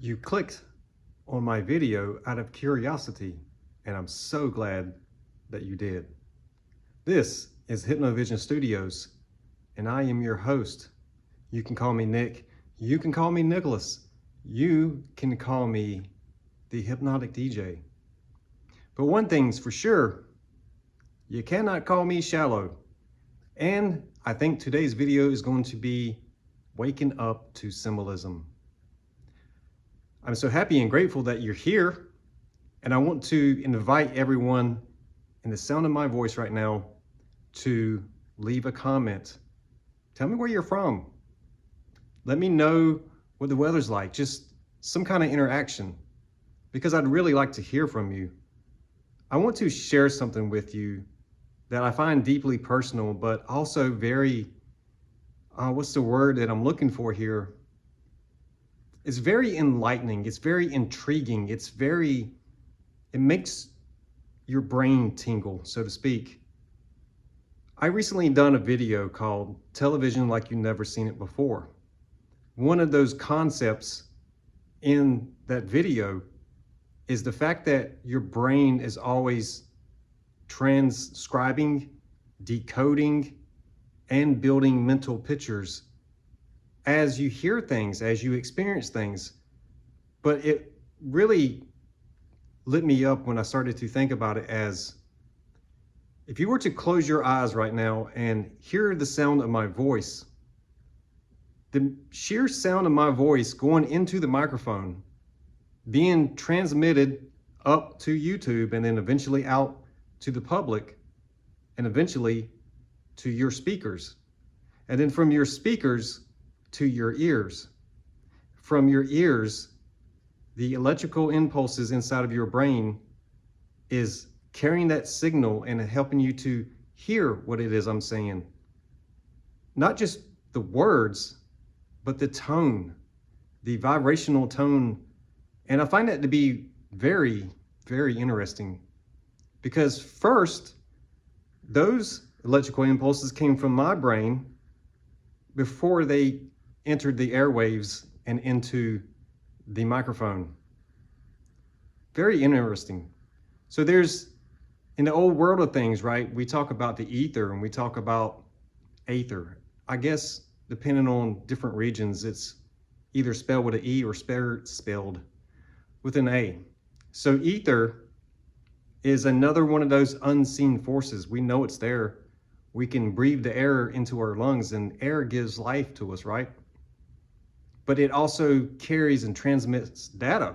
You clicked on my video out of curiosity, and I'm so glad that you did. This is Hypnovision Studios, and I am your host. You can call me Nick. You can call me Nicholas. You can call me the Hypnotic DJ. But one thing's for sure, you cannot call me shallow. And I think today's video is going to be waking up to symbolism. I'm so happy and grateful that you're here, and I want to invite everyone in the sound of my voice right now to leave a comment. Tell me where you're from. Let me know what the weather's like, just some kind of interaction, because I'd really like to hear from you. I want to share something with you that I find deeply personal, but also very, what's the word that I'm looking for here? It's very enlightening. It's very intriguing. It makes your brain tingle, so to speak. I recently done a video called Television Like You've Never Seen It Before. One of those concepts in that video is the fact that your brain is always transcribing, decoding, and building mental pictures as you hear things, as you experience things. But it really lit me up when I started to think about it as, if you were to close your eyes right now and hear the sound of my voice, the sheer sound of my voice going into the microphone, being transmitted up to YouTube and then eventually out to the public and eventually to your speakers. And then from your speakers to your ears. From your ears, the electrical impulses inside of your brain is carrying that signal and helping you to hear what it is I'm saying. Not just the words, but the tone, the vibrational tone. And I find that to be very, very interesting, because first, those electrical impulses came from my brain before they entered the airwaves and into the microphone. Very interesting. So there's, in the old world of things, right, we talk about the ether and we talk about aether. I guess depending on different regions, it's either spelled with an E or spelled with an A. So ether is another one of those unseen forces. We know it's there. We can breathe the air into our lungs, and air gives life to us, right? But it also carries and transmits data.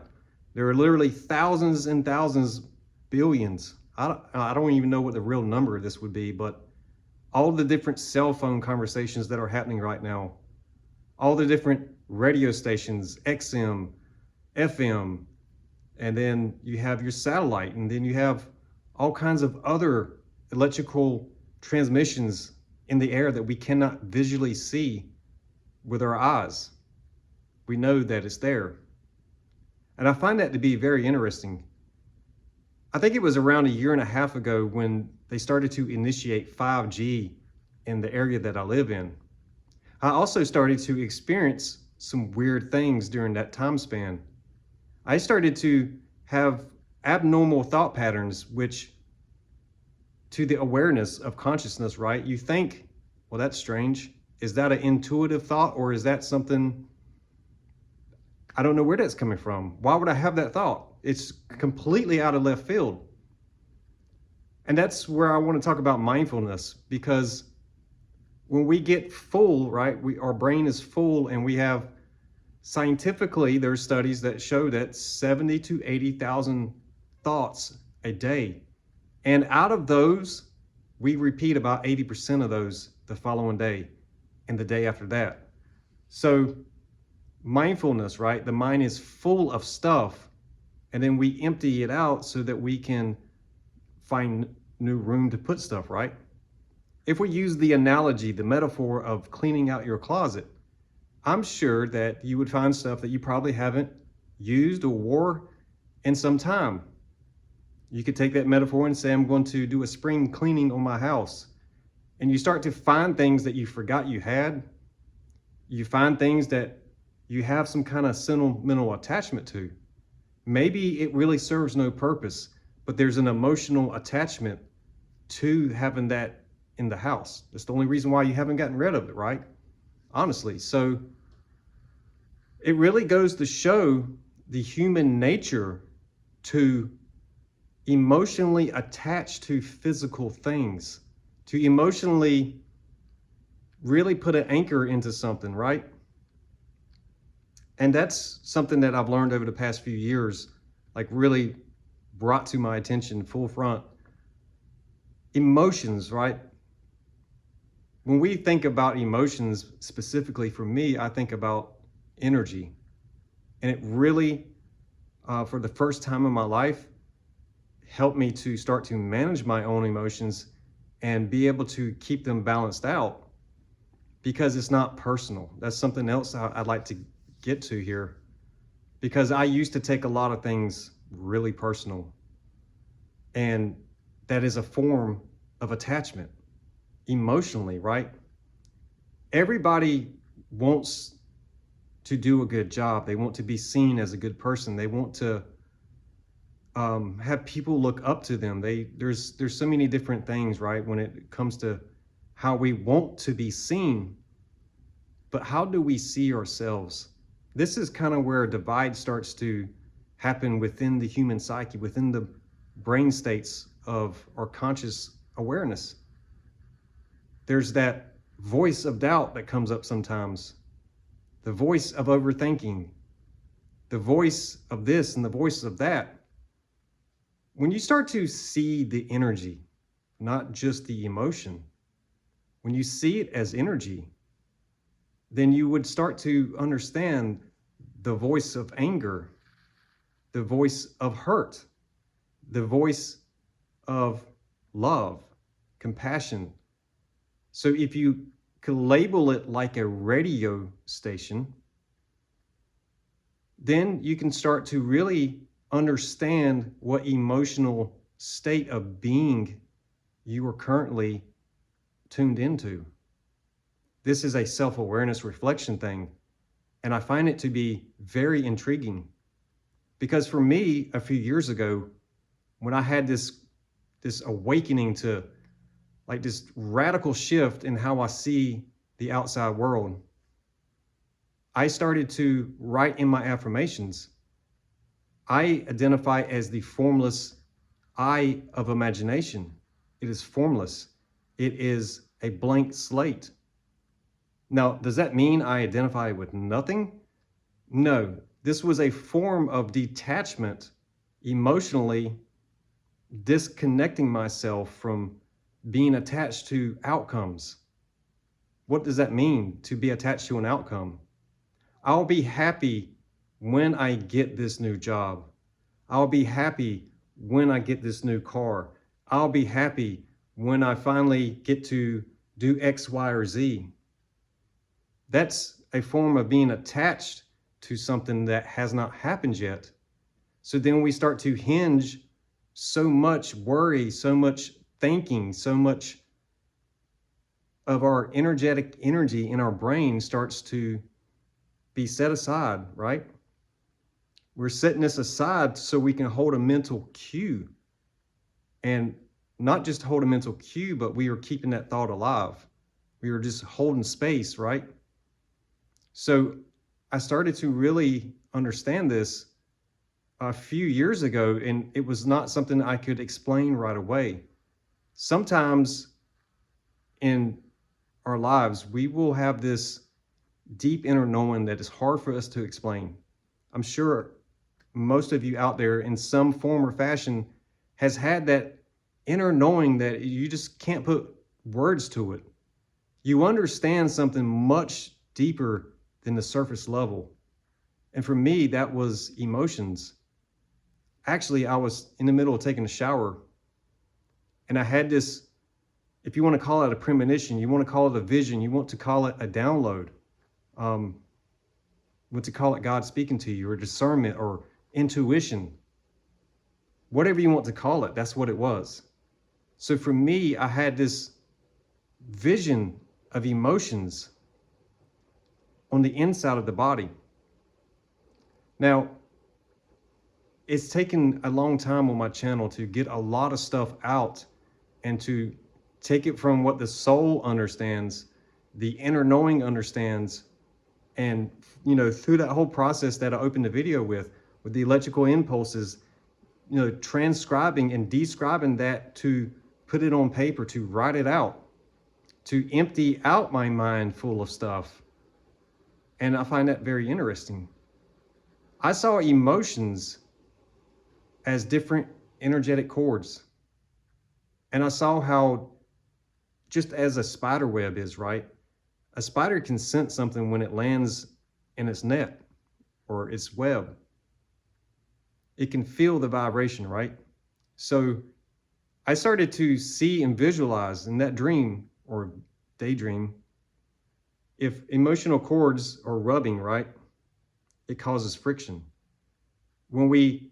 There are literally thousands and thousands, billions. I don't even know what the real number of this would be, but all the different cell phone conversations that are happening right now, all the different radio stations, XM, FM, and then you have your satellite, and then you have all kinds of other electrical transmissions in the air that we cannot visually see with our eyes. We know that it's there. And I find that to be very interesting. I think it was around a year and a half ago when they started to initiate 5G in the area that I live in. I also started to experience some weird things during that time span. I started to have abnormal thought patterns, which, to the awareness of consciousness, right? You think, well, that's strange. Is that an intuitive thought, or is that something, I don't know where that's coming from. Why would I have that thought? It's completely out of left field. And that's where I want to talk about mindfulness, because when we get full, right, our brain is full, and we have, scientifically, there's studies that show that 70 to 80,000 thoughts a day. And out of those, we repeat about 80% of those the following day and the day after that. So mindfulness, right? The mind is full of stuff, and then we empty it out so that we can find new room to put stuff, right? If we use the analogy, the metaphor of cleaning out your closet, I'm sure that you would find stuff that you probably haven't used or wore in some time. You could take that metaphor and say, I'm going to do a spring cleaning on my house. And you start to find things that you forgot you had. You find things that you have some kind of sentimental attachment to. Maybe it really serves no purpose, but there's an emotional attachment to having that in the house. That's the only reason why you haven't gotten rid of it, right? Honestly. So it really goes to show the human nature to emotionally attach to physical things, to emotionally really put an anchor into something, right? And that's something that I've learned over the past few years, like really brought to my attention full front. Emotions, right? When we think about emotions, specifically for me, I think about energy. And it really, for the first time in my life, helped me to start to manage my own emotions and be able to keep them balanced out, because it's not personal. That's something else I'd like to get to here, because I used to take a lot of things really personal, and that is a form of attachment emotionally, right? Everybody wants to do a good job. They want to be seen as a good person. They want to have people look up to them. There's so many different things, right, when it comes to how we want to be seen. But how do we see ourselves? This is kind of where a divide starts to happen within the human psyche, within the brain states of our conscious awareness. There's that voice of doubt that comes up sometimes, the voice of overthinking, the voice of this and the voice of that. When you start to see the energy, not just the emotion, when you see it as energy, then you would start to understand the voice of anger, the voice of hurt, the voice of love, compassion. So if you could label it like a radio station, then you can start to really understand what emotional state of being you are currently tuned into. This is a self-awareness reflection thing, and I find it to be very intriguing, because for me, a few years ago, when I had this awakening to like this radical shift in how I see the outside world, I started to write in my affirmations. I identify as the formless I of imagination. It is formless. It is a blank slate. Now, does that mean I identify with nothing? No, this was a form of detachment, emotionally disconnecting myself from being attached to outcomes. What does that mean, to be attached to an outcome? I'll be happy when I get this new job. I'll be happy when I get this new car. I'll be happy when I finally get to do X, Y, or Z. That's a form of being attached to something that has not happened yet. So then we start to hinge so much worry, so much thinking, so much of our energetic energy in our brain starts to be set aside, right? We're setting this aside so we can hold a mental cue, and not just hold a mental cue, but we are keeping that thought alive. We are just holding space, right? So I started to really understand this a few years ago, and it was not something I could explain right away. Sometimes in our lives, we will have this deep inner knowing that is hard for us to explain. I'm sure most of you out there in some form or fashion has had that inner knowing that you just can't put words to it. You understand something much deeper than the surface level. And for me, that was emotions. Actually, I was in the middle of taking a shower, and I had this, if you want to call it a premonition, you want to call it a vision, you want to call it a download, you want to call it God speaking to you, or discernment, or intuition, whatever you want to call it, that's what it was. So for me, I had this vision of emotions on the inside of the body. Now, it's taken a long time on my channel to get a lot of stuff out and to take it from what the soul understands, the inner knowing understands, and through that whole process that I opened the video with the electrical impulses, transcribing and describing that, to put it on paper, to write it out, to empty out my mind full of stuff. And I find that very interesting. I saw emotions as different energetic cords. And I saw how, just as a spider web is, right? A spider can sense something when it lands in its net or its web. It can feel the vibration, right? So I started to see and visualize in that dream or daydream, if emotional cords are rubbing, right, it causes friction. When we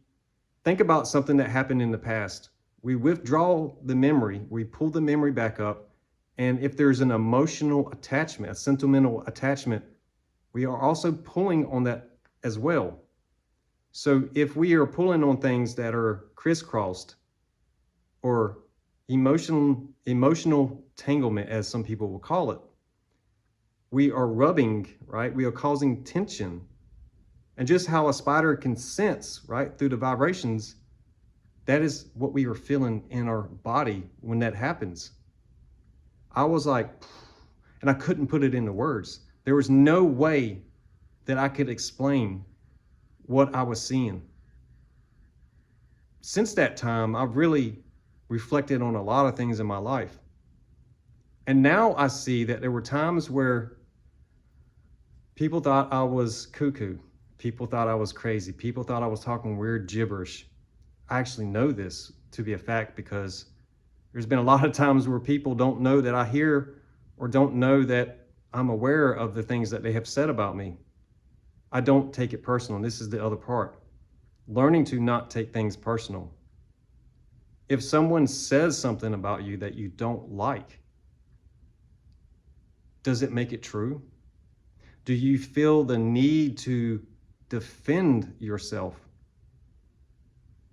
think about something that happened in the past, we withdraw the memory, we pull the memory back up, and if there's an emotional attachment, a sentimental attachment, we are also pulling on that as well. So if we are pulling on things that are crisscrossed, or emotional tanglement, as some people will call it, we are rubbing, right? We are causing tension. And just how a spider can sense, right, through the vibrations, that is what we are feeling in our body when that happens. I was like, and I couldn't put it into words. There was no way that I could explain what I was seeing. Since that time, I've really reflected on a lot of things in my life. And now I see that there were times where people thought I was cuckoo. People thought I was crazy. People thought I was talking weird gibberish. I actually know this to be a fact, because there's been a lot of times where people don't know that I hear, or don't know that I'm aware of the things that they have said about me. I don't take it personal. This is the other part. Learning to not take things personal. If someone says something about you that you don't like, does it make it true? Do you feel the need to defend yourself?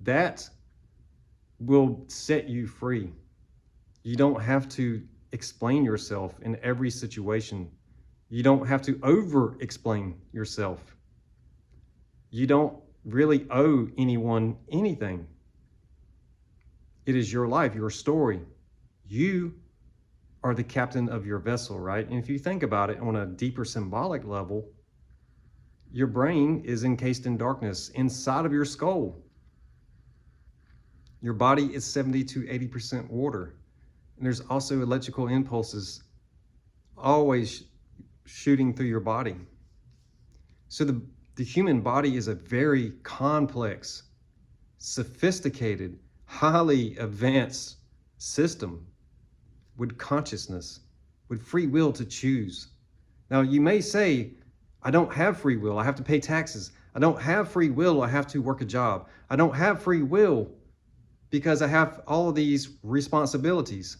That will set you free. You don't have to explain yourself in every situation. You don't have to over-explain yourself. You don't really owe anyone anything. It is your life, your story. You are the captain of your vessel, right? And if you think about it on a deeper symbolic level, your brain is encased in darkness inside of your skull. Your body is 70 to 80% water. And there's also electrical impulses always shooting through your body. So the human body is a very complex, sophisticated, highly advanced system with consciousness, with free will to choose. Now, you may say, I don't have free will, I have to pay taxes. I don't have free will, I have to work a job. I don't have free will because I have all of these responsibilities.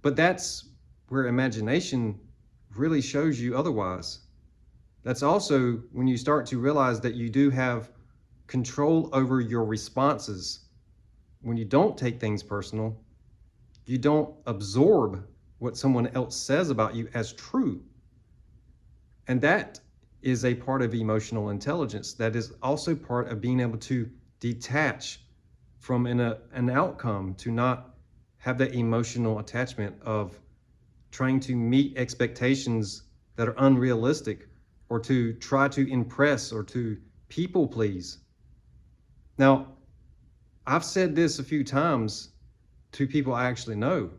But that's where imagination really shows you otherwise. That's also when you start to realize that you do have control over your responses. When you don't take things personal, you don't absorb what someone else says about you as true. And that is a part of emotional intelligence. That is also part of being able to detach from an outcome, to not have that emotional attachment of trying to meet expectations that are unrealistic, or to try to impress, or to people please. Now, I've said this a few times to people I actually know.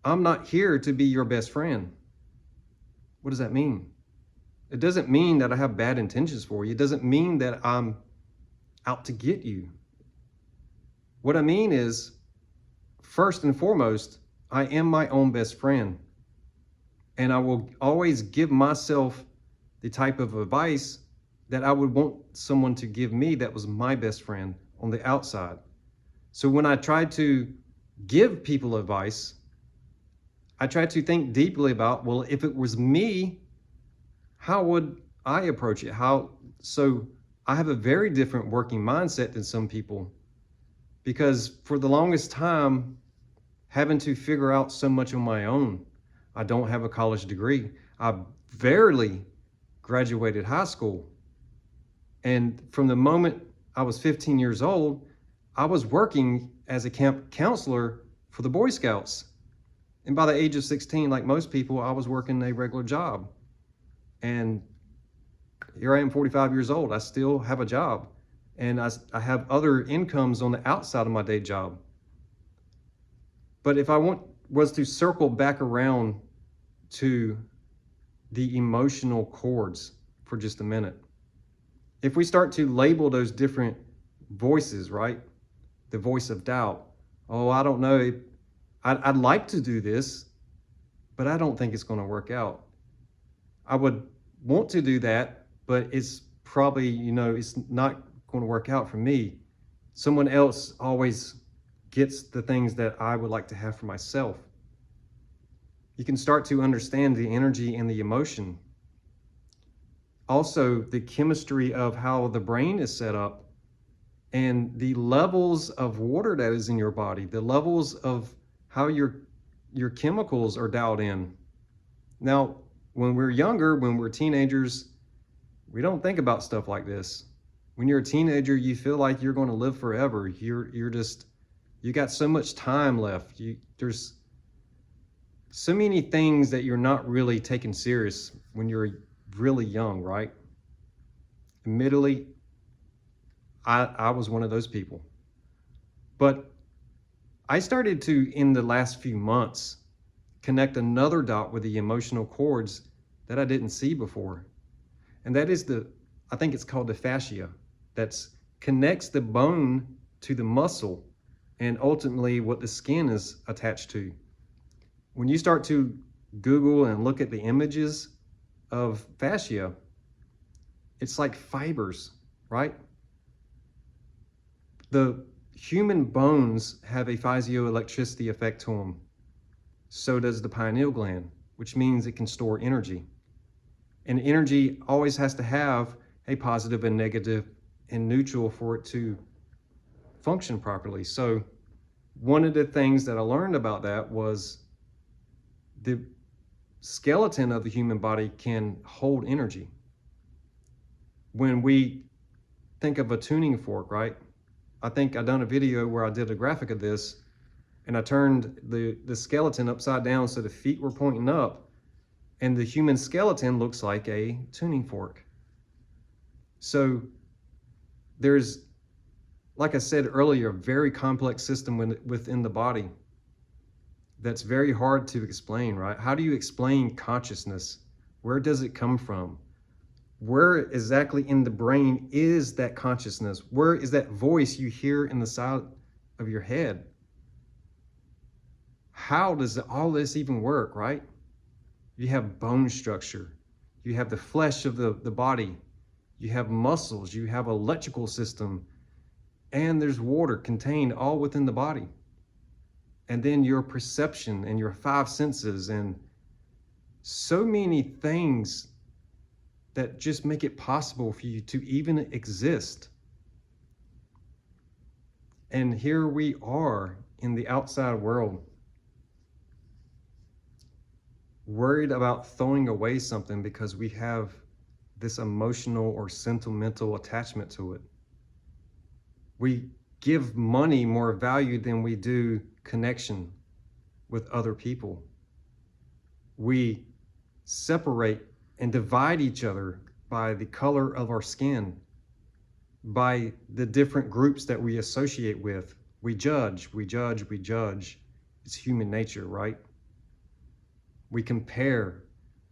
I'm not here to be your best friend. What does that mean? It doesn't mean that I have bad intentions for you. It doesn't mean that I'm out to get you. What I mean is, first and foremost, I am my own best friend. And I will always give myself the type of advice that I would want someone to give me that was my best friend on the outside. So when I try to give people advice, I try to think deeply about, well, if it was me, how would I approach it. So I have a very different working mindset than some people, because for the longest time, having to figure out so much on my own. I don't have a college degree. I barely graduated high school. And from the moment I was 15 years old, I was working as a camp counselor for the Boy Scouts. And by the age of 16, like most people, I was working a regular job. And here I am, 45 years old. I still have a job. And I have other incomes on the outside of my day job. But if I was to circle back around to the emotional chords for just a minute, if we start to label those different voices, right? The voice of doubt. Oh, I don't know. I'd like to do this, but I don't think it's going to work out. I would want to do that, but it's probably, it's not going to work out for me. Someone else always gets the things that I would like to have for myself. You can start to understand the energy and the emotion. Also, the chemistry of how the brain is set up and the levels of water that is in your body, the levels of how your chemicals are dialed in. Now, when we're younger, when we're teenagers, we don't think about stuff like this. When you're a teenager, you feel like you're going to live forever. You got so much time left. There's so many things that you're not really taking serious when you're really young, right? Admittedly, I was one of those people. But I started to, in the last few months, connect another dot with the emotional chords that I didn't see before. And that is I think it's called the fascia, that connects the bone to the muscle and ultimately what the skin is attached to. When you start to Google and look at the images of fascia, it's like fibers, right? The human bones have a piezoelectricity effect to them. So does the pineal gland, which means it can store energy. And energy always has to have a positive and negative and neutral for it to function properly. So one of the things that I learned about that was the skeleton of the human body can hold energy. When we think of a tuning fork, right? I think I done a video where I did a graphic of this, and I turned the skeleton upside down so the feet were pointing up, and the human skeleton looks like a tuning fork. So there's, like I said earlier, a very complex system within the body that's very hard to explain, right? How do you explain consciousness? Where does it come from? Where exactly in the brain is that consciousness? Where is that voice you hear in the side of your head? How does all this even work, right? You have bone structure. You have the flesh of the body. You have muscles. You have electrical system. And there's water contained all within the body. And then your perception and your five senses and so many things that just make it possible for you to even exist. And here we are in the outside world, worried about throwing away something because we have this emotional or sentimental attachment to it. We give money more value than we do connection with other people. We separate and divide each other by the color of our skin, by the different groups that we associate with. We judge. It's human nature, right? We compare,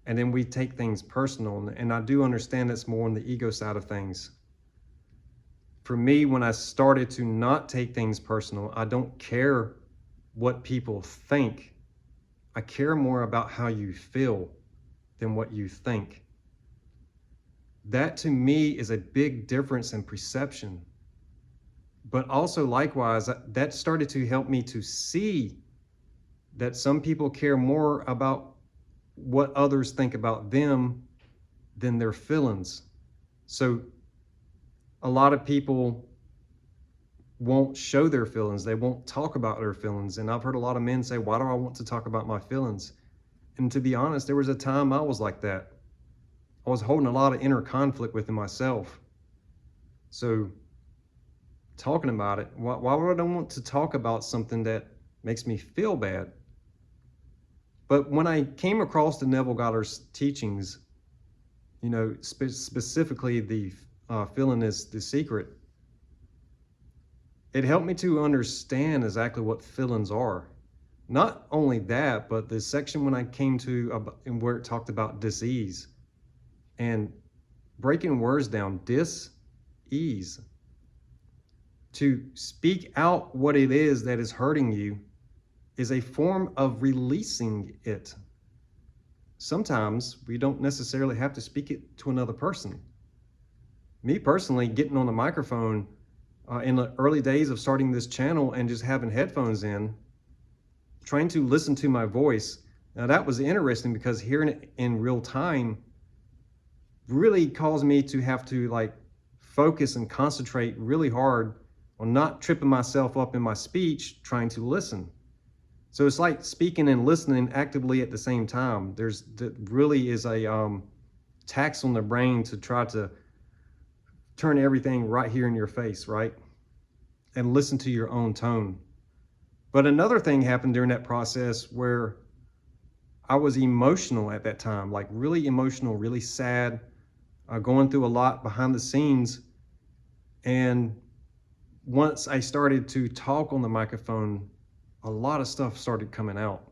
and then we take things personal. And I do understand that's more on the ego side of things. For me, when I started to not take things personal, I don't care what people think. I care more about how you feel than what you think. That to me is a big difference in perception. But also likewise, that started to help me to see that some people care more about what others think about them than their feelings. So a lot of people won't show their feelings. They won't talk about their feelings. And I've heard a lot of men say, why do I want to talk about my feelings? And to be honest, there was a time I was like that. I was holding a lot of inner conflict within myself. So talking about it, why would I want to talk about something that makes me feel bad? But when I came across the Neville Goddard's teachings, you know, specifically the feeling is the secret, it helped me to understand exactly what feelings are. Not only that, but the section when I came to where it talked about disease and breaking words down, dis-ease. To speak out what it is that is hurting you is a form of releasing it. Sometimes we don't necessarily have to speak it to another person. Me personally, getting on the microphone in the early days of starting this channel and just having headphones in, trying to listen to my voice. Now that was interesting because hearing it in real time really caused me to have to like focus and concentrate really hard on not tripping myself up in my speech trying to listen. So it's like speaking and listening actively at the same time. That really is a tax on the brain to try to turn everything right here in your face, right? And listen to your own tone. But another thing happened during that process where I was emotional at that time, like really emotional, really sad, going through a lot behind the scenes. And once I started to talk on the microphone, a lot of stuff started coming out.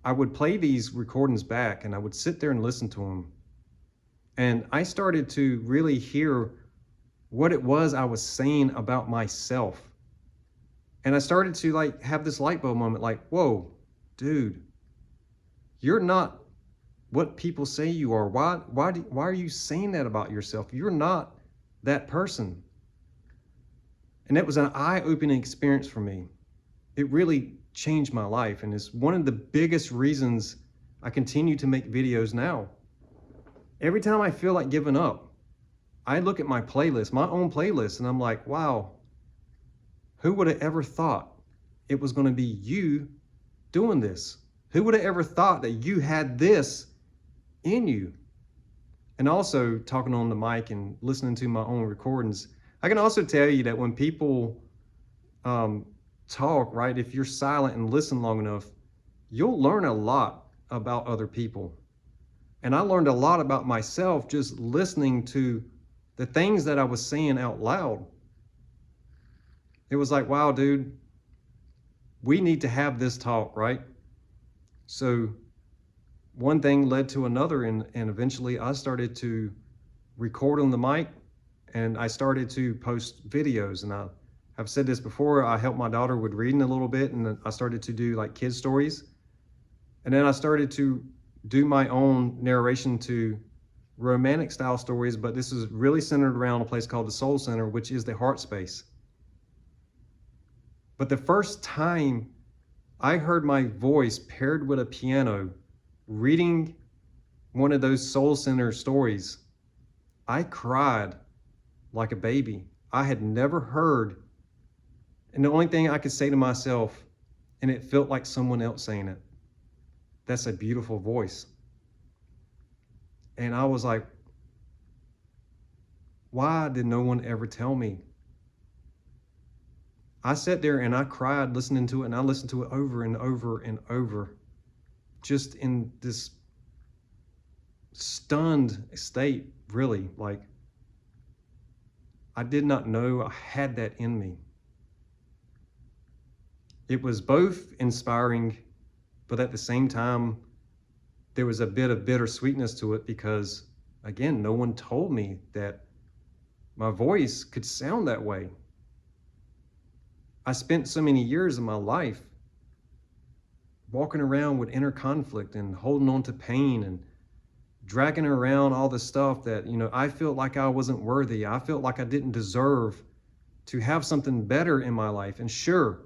I would play these recordings back and I would sit there and listen to them. And I started to really hear what it was I was saying about myself. And I started to like have this light bulb moment, like, whoa, dude, you're not what people say you are. Why are you saying that about yourself? You're not that person. And it was an eye-opening experience for me. It really changed my life. And it's one of the biggest reasons I continue to make videos now. Every time I feel like giving up, I look at my playlist, my own playlist, and I'm like, wow, who would have ever thought it was going to be you doing this? Who would have ever thought that you had this in you? And also talking on the mic and listening to my own recordings, I can also tell you that when people talk, right, if you're silent and listen long enough, you'll learn a lot about other people. And I learned a lot about myself just listening to the things that I was saying out loud. It was like, wow, dude, we need to have this talk, right? So one thing led to another, and eventually I started to record on the mic and I started to post videos. And I've said this before, I helped my daughter with reading a little bit, and I started to do like kids stories. And then I started to do my own narration to romantic style stories, but this is really centered around a place called the Soul Center, which is the heart space. But the first time I heard my voice paired with a piano reading one of those Soul Center stories, I cried like a baby. I had never heard, and the only thing I could say to myself, and it felt like someone else saying it, that's a beautiful voice. And I was like, why did no one ever tell me? I sat there and I cried listening to it, and I listened to it over and over and over, just in this stunned state, really. Like, I did not know I had that in me. It was both inspiring, but at the same time, there was a bit of bittersweetness to it because, again, no one told me that my voice could sound that way. I spent so many years of my life walking around with inner conflict and holding on to pain and dragging around all the stuff that, you know, I felt like I wasn't worthy. I felt like I didn't deserve to have something better in my life. And sure,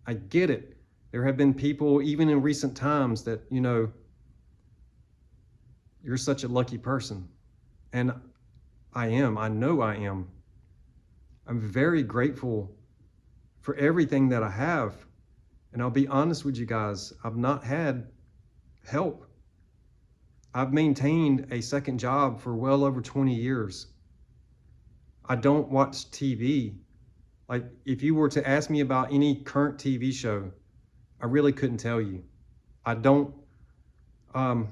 I get it. There have been people, even in recent times, that, you know, you're such a lucky person. And I know I am. I'm very grateful for everything that I have. And I'll be honest with you guys, I've not had help. I've maintained a second job for well over 20 years. I don't watch TV. Like, if you were to ask me about any current TV show, I really couldn't tell you. I don't, I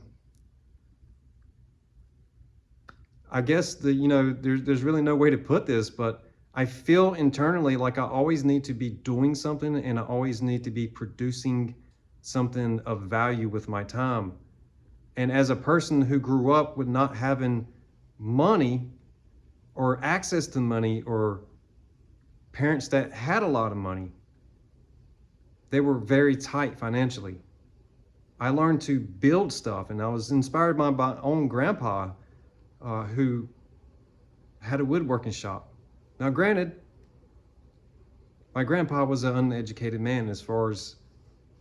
guess there's really no way to put this, but I feel internally like I always need to be doing something, and I always need to be producing something of value with my time. And as a person who grew up with not having money or access to money, or parents that had a lot of money, they were very tight financially. I learned to build stuff, and I was inspired by my own grandpa, who had a woodworking shop. Now, granted, my grandpa was an uneducated man as far as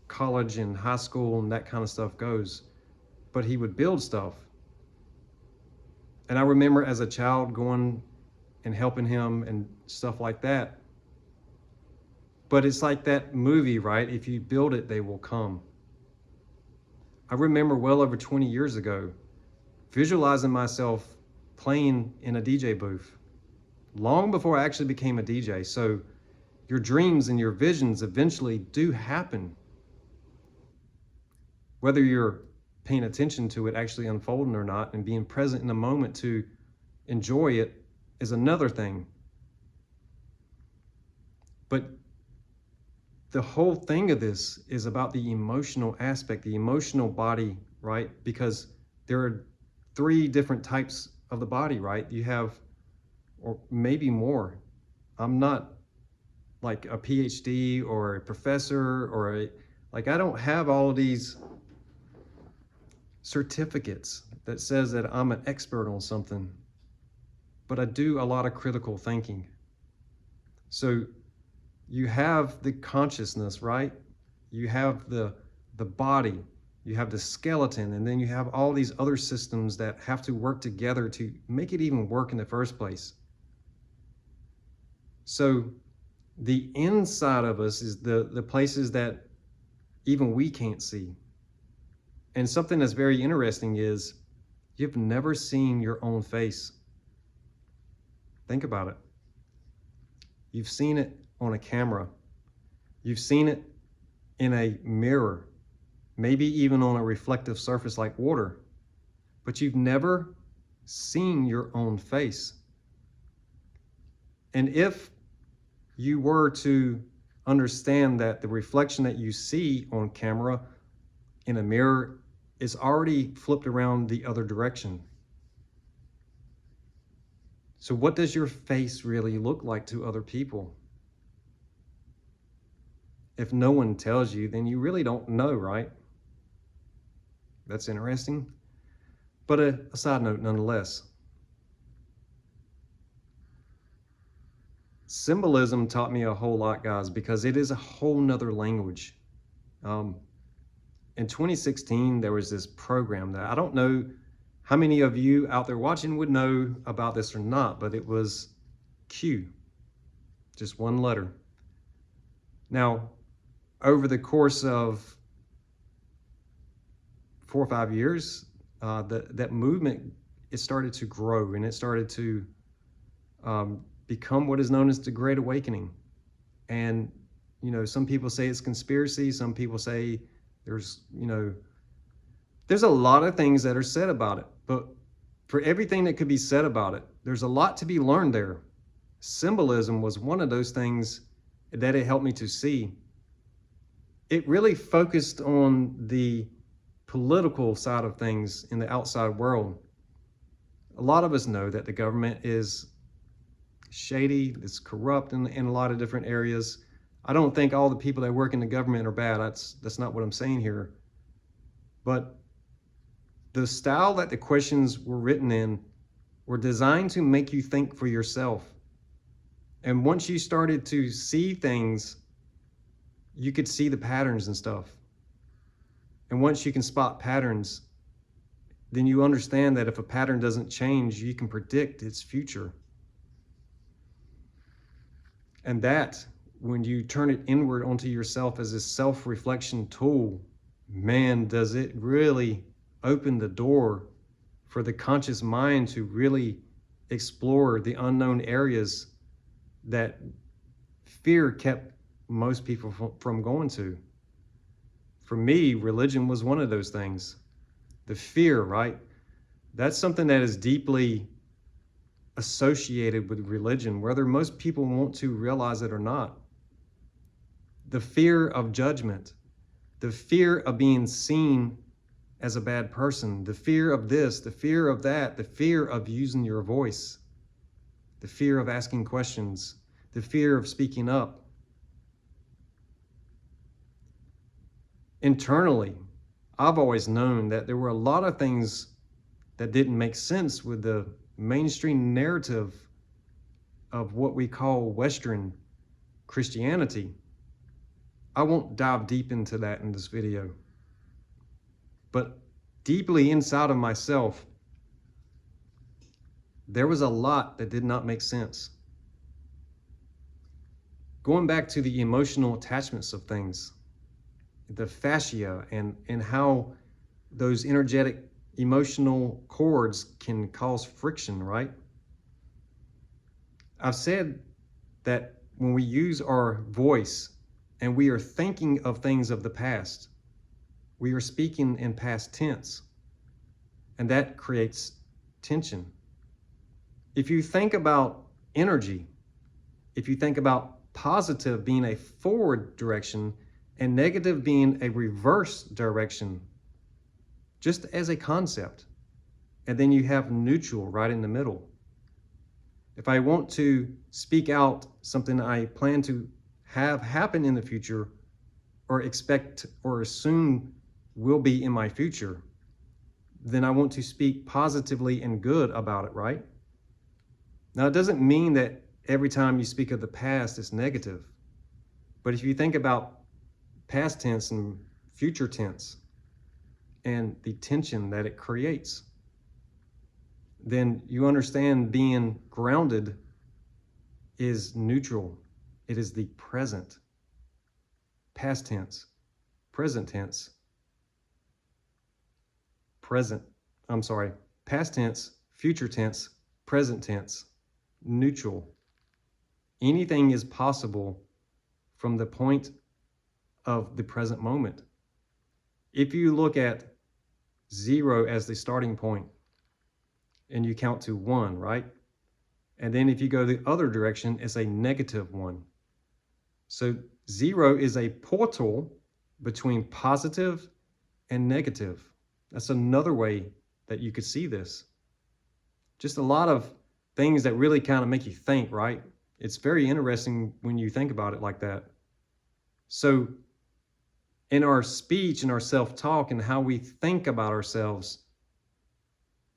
college and high school and that kind of stuff goes, but he would build stuff. And I remember as a child going and helping him and stuff like that. But it's like that movie, right? If you build it, they will come. I remember well over 20 years ago, visualizing myself playing in a DJ booth long before I actually became a DJ. So your dreams and your visions eventually do happen. Whether you're paying attention to it actually unfolding or not, and being present in the moment to enjoy it, is another thing. But the whole thing of this is about the emotional aspect, the emotional body, right? Because there are 3 different types of the body, right? You have, or maybe more. I'm not like a PhD or a professor or I don't have all of these certificates that says that I'm an expert on something, but I do a lot of critical thinking. So you have the consciousness, right? You have the body, you have the skeleton, and then you have all these other systems that have to work together to make it even work in the first place. So the inside of us is the places that even we can't see. And something that's very interesting is you've never seen your own face. Think about it. You've seen it on a camera. You've seen it in a mirror, maybe even on a reflective surface like water, but you've never seen your own face. And if you were to understand that the reflection that you see on camera in a mirror is already flipped around the other direction. So what does your face really look like to other people? If no one tells you, then you really don't know, right? That's interesting. But a side note nonetheless. Symbolism taught me a whole lot, guys, because it is a whole nother language. In 2016, there was this program that I don't know how many of you out there watching would know about this or not, but it was Q, just one letter. Now, over the course of 4 or 5 years, that movement, it started to grow, and it started to become what is known as the Great Awakening. And, some people say it's conspiracy. Some people say there's a lot of things that are said about it. But for everything that could be said about it, there's a lot to be learned there. Symbolism was one of those things that it helped me to see. It really focused on the political side of things in the outside world. A lot of us know that the government is shady, it's corrupt in a lot of different areas. I don't think all the people that work in the government are bad. That's not what I'm saying here. But the style that the questions were written in were designed to make you think for yourself. And once you started to see things, you could see the patterns and stuff. And once you can spot patterns, then you understand that if a pattern doesn't change, you can predict its future. And that, when you turn it inward onto yourself as a self-reflection tool, man, does it really open the door for the conscious mind to really explore the unknown areas that fear kept most people from going to. For me, religion was one of those things. The fear, right? That's something that is deeply associated with religion, whether most people want to realize it or not. The fear of judgment, the fear of being seen as a bad person, the fear of this, the fear of that, the fear of using your voice, the fear of asking questions, the fear of speaking up. Internally, I've always known that there were a lot of things that didn't make sense with the mainstream narrative of what we call Western Christianity. I won't dive deep into that in this video, but deeply inside of myself, there was a lot that did not make sense. Going back to the emotional attachments of things, the fascia and how those energetic emotional cords can cause friction, right? I've said that when we use our voice and we are thinking of things of the past, we are speaking in past tense, and that creates tension. If you think about energy, if you think about positive being a forward direction and negative being a reverse direction, just as a concept, and then you have neutral right in the middle. If I want to speak out something I plan to have happen in the future, or expect or assume will be in my future, then I want to speak positively and good about it, right? Now, it doesn't mean that every time you speak of the past, it's negative. But if you think about past tense and future tense and the tension that it creates, then you understand being grounded is neutral. It is the present. Past tense, present tense, past tense, future tense, present tense, neutral. Anything is possible from the point of the present moment. If you look at 0 as the starting point and you count to 1, right? And then if you go the other direction, it's a negative 1. So 0 is a portal between positive and negative. That's another way that you could see this. Just a lot of things that really kind of make you think, right? It's very interesting when you think about it like that. So in our speech and our self-talk and how we think about ourselves,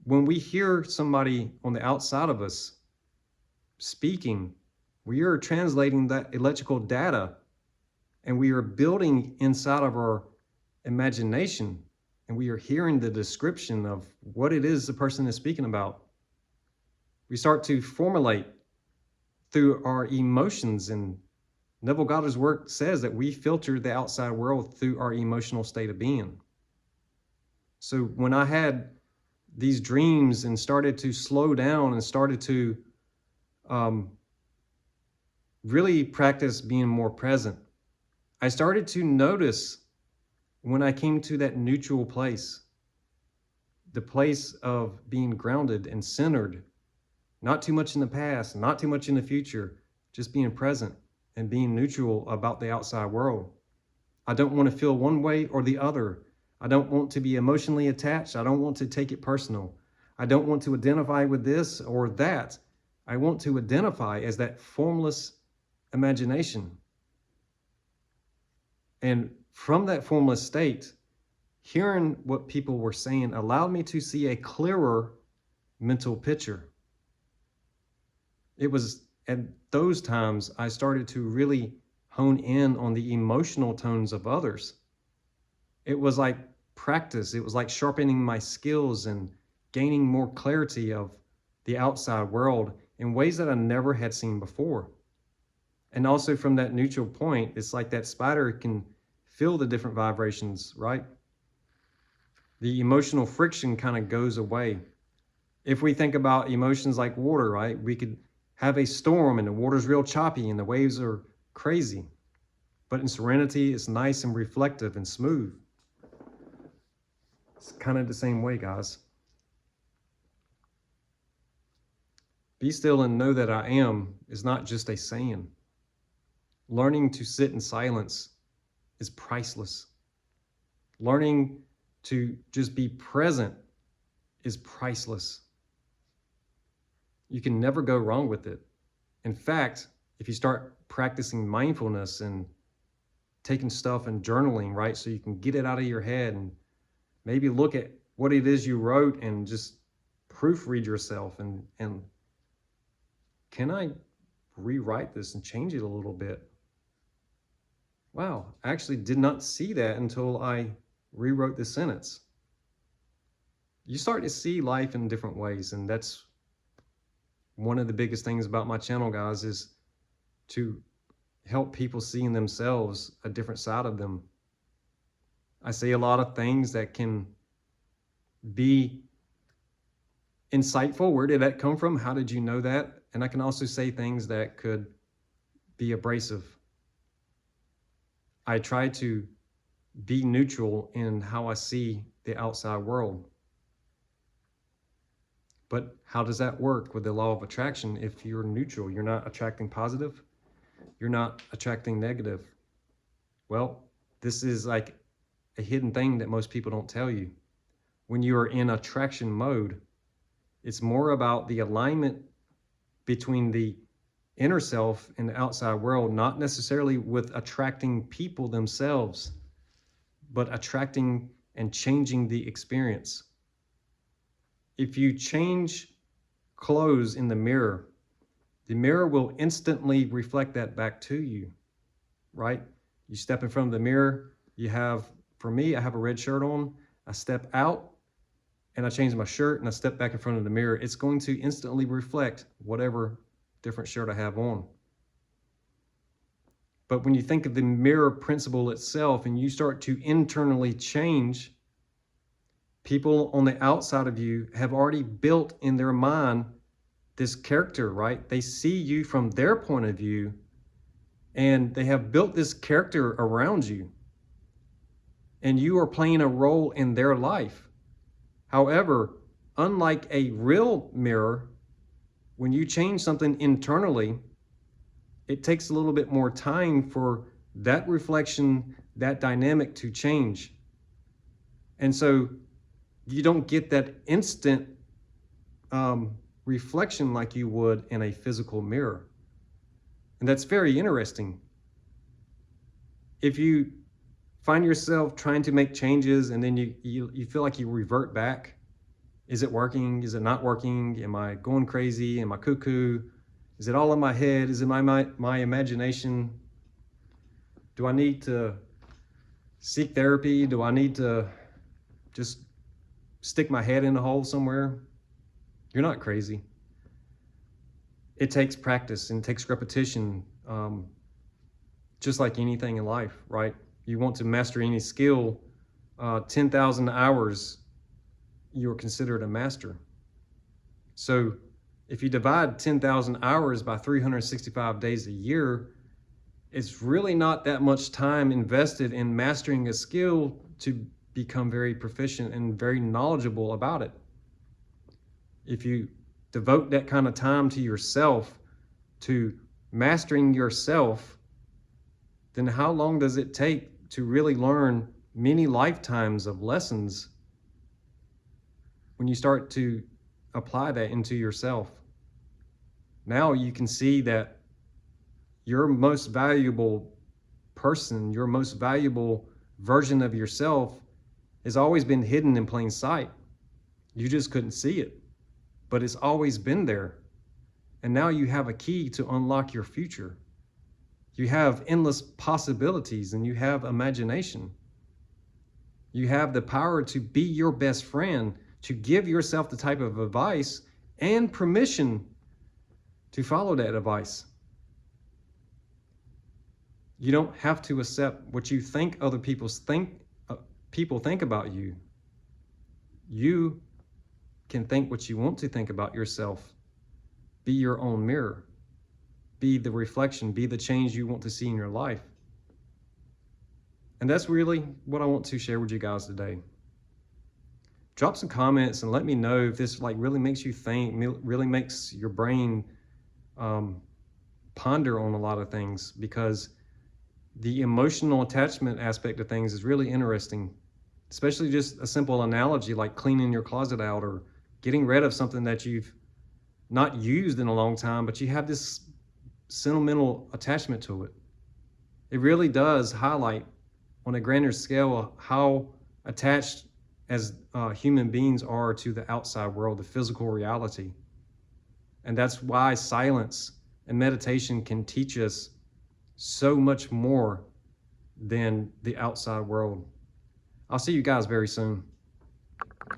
when we hear somebody on the outside of us speaking, we are translating that electrical data and we are building inside of our imagination, and we are hearing the description of what it is the person is speaking about. We start to formulate through our emotions, and Neville Goddard's work says that we filter the outside world through our emotional state of being. So when I had these dreams and started to slow down and started to really practice being more present, I started to notice when I came to that neutral place, the place of being grounded and centered, not too much in the past, not too much in the future, just being present and being neutral about the outside world. I don't want to feel one way or the other. I don't want to be emotionally attached. I don't want to take it personal. I don't want to identify with this or that. I want to identify as that formless imagination. And from that formless state, hearing what people were saying allowed me to see a clearer mental picture. It was at those times I started to really hone in on the emotional tones of others. It was like practice. It was like sharpening my skills and gaining more clarity of the outside world in ways that I never had seen before. And also from that neutral point, it's like that spider can feel the different vibrations, right? The emotional friction kind of goes away. If we think about emotions like water, right? We could have a storm and the water's real choppy and the waves are crazy. But in serenity, it's nice and reflective and smooth. It's kind of the same way, guys. Be still and know that I am is not just a saying. Learning to sit in silence is priceless. Learning to just be present is priceless. You can never go wrong with it. In fact, if you start practicing mindfulness and taking stuff and journaling, right, so you can get it out of your head and maybe look at what it is you wrote and just proofread yourself and can I rewrite this and change it a little bit? Wow, I actually did not see that until I rewrote this sentence. You start to see life in different ways, and that's one of the biggest things about my channel, guys, is to help people see in themselves a different side of them. I say a lot of things that can be insightful. Where did that come from? How did you know that? And I can also say things that could be abrasive. I try to be neutral in how I see the outside world. But how does that work with the law of attraction? If you're neutral, you're not attracting positive, you're not attracting negative. Well, this is like a hidden thing that most people don't tell you. When you are in attraction mode, it's more about the alignment between the inner self and the outside world, not necessarily with attracting people themselves, but attracting and changing the experience. If you change clothes in the mirror will instantly reflect that back to you, right? You step in front of the mirror, for me, I have a red shirt on, I step out and I change my shirt and I step back in front of the mirror, it's going to instantly reflect whatever different shirt I have on. But when you think of the mirror principle itself and you start to internally change, people on the outside of you have already built in their mind this character, right? They see you from their point of view and they have built this character around you. And you are playing a role in their life. However, unlike a real mirror, when you change something internally, it takes a little bit more time for that reflection, that dynamic to change. And so you don't get that instant reflection like you would in a physical mirror. And that's very interesting. If you find yourself trying to make changes and then you feel like you revert back, is it working? Is it not working? Am I going crazy? Am I cuckoo? Is it all in my head? Is it my imagination? Do I need to seek therapy? Do I need to just stick my head in a hole somewhere? You're not crazy. It takes practice and it takes repetition, just like anything in life, right? You want to master any skill, 10,000 hours, you're considered a master. So if you divide 10,000 hours by 365 days a year, it's really not that much time invested in mastering a skill to become very proficient and very knowledgeable about it. If you devote that kind of time to yourself, to mastering yourself, then how long does it take to really learn many lifetimes of lessons when you start to apply that into yourself? Now you can see that your most valuable person, your most valuable version of yourself has always been hidden in plain sight. You just couldn't see it, but it's always been there. And now you have a key to unlock your future. You have endless possibilities and you have imagination. You have the power to be your best friend, to give yourself the type of advice and permission to follow that advice. You don't have to accept what you think other people think about you. You can think what you want to think about yourself. Be your own mirror. Be the reflection. Be the change you want to see in your life. And that's really what I want to share with you guys today. Drop some comments and let me know if this really makes you think, really makes your brain ponder on a lot of things, because the emotional attachment aspect of things is really interesting, especially just a simple analogy like cleaning your closet out or getting rid of something that you've not used in a long time, but you have this sentimental attachment to it. It really does highlight on a grander scale how attached as human beings are to the outside world, the physical reality. And that's why silence and meditation can teach us so much more than the outside world. I'll see you guys very soon.